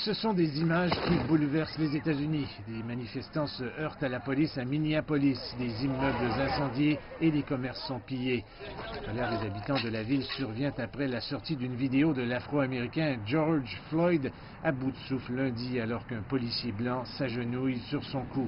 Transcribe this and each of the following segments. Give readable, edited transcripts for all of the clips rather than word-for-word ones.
Ce sont des images qui bouleversent les États-Unis. Des manifestants se heurtent à la police à Minneapolis. Des immeubles incendiés et des commerces sont pillés. La colère des habitants de la ville survient après la sortie d'une vidéo de l'Afro-Américain George Floyd à bout de souffle lundi alors qu'un policier blanc s'agenouille sur son cou.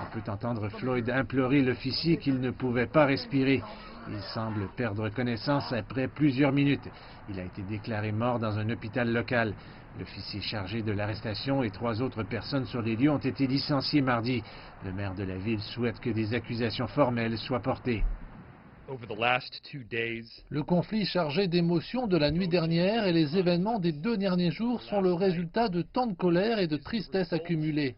On peut entendre Floyd implorer l'officier qu'il ne pouvait pas respirer. Il semble perdre connaissance après plusieurs minutes. Il a été déclaré mort dans un hôpital local. L'officier chargé de l'arrestation et 3 autres personnes sur les lieux ont été licenciés mardi. Le maire de la ville souhaite que des accusations formelles soient portées. Le conflit chargé d'émotions de la nuit dernière et les événements des 2 derniers jours sont le résultat de tant de colère et de tristesse accumulées.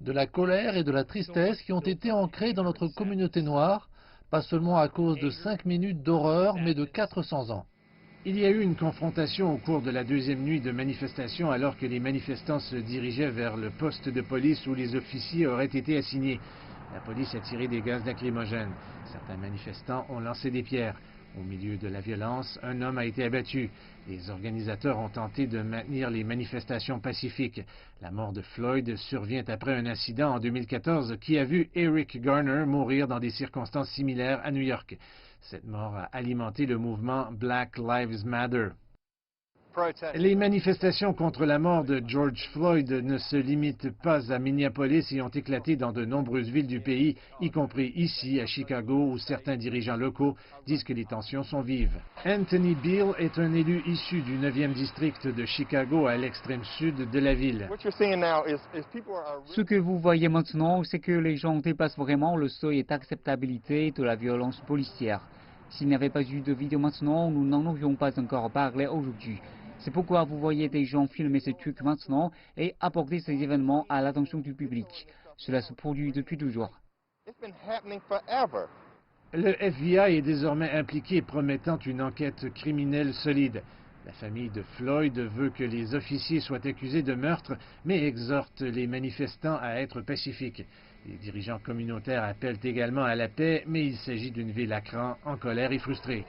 De la colère et de la tristesse qui ont été ancrées dans notre communauté noire, pas seulement à cause de 5 minutes d'horreur, mais de 400 ans. Il y a eu une confrontation au cours de la 2e nuit de manifestation alors que les manifestants se dirigeaient vers le poste de police où les officiers auraient été assignés. La police a tiré des gaz lacrymogènes. Certains manifestants ont lancé des pierres. Au milieu de la violence, un homme a été abattu. Les organisateurs ont tenté de maintenir les manifestations pacifiques. La mort de Floyd survient après un incident en 2014 qui a vu Eric Garner mourir dans des circonstances similaires à New York. Cette mort a alimenté le mouvement Black Lives Matter. Les manifestations contre la mort de George Floyd ne se limitent pas à Minneapolis et ont éclaté dans de nombreuses villes du pays, y compris ici à Chicago, où certains dirigeants locaux disent que les tensions sont vives. Anthony Beale est un élu issu du 9e district de Chicago à l'extrême sud de la ville. Ce que vous voyez maintenant, c'est que les gens dépassent vraiment le seuil d'acceptabilité de la violence policière. S'il n'y avait pas eu de vidéo maintenant, nous n'en aurions pas encore parlé aujourd'hui. C'est pourquoi vous voyez des gens filmer ces trucs maintenant et apporter ces événements à l'attention du public. Cela se produit depuis toujours. Le FBI est désormais impliqué, promettant une enquête criminelle solide. La famille de Floyd veut que les officiers soient accusés de meurtre, mais exhorte les manifestants à être pacifiques. Les dirigeants communautaires appellent également à la paix, mais il s'agit d'une ville à cran, en colère et frustrée.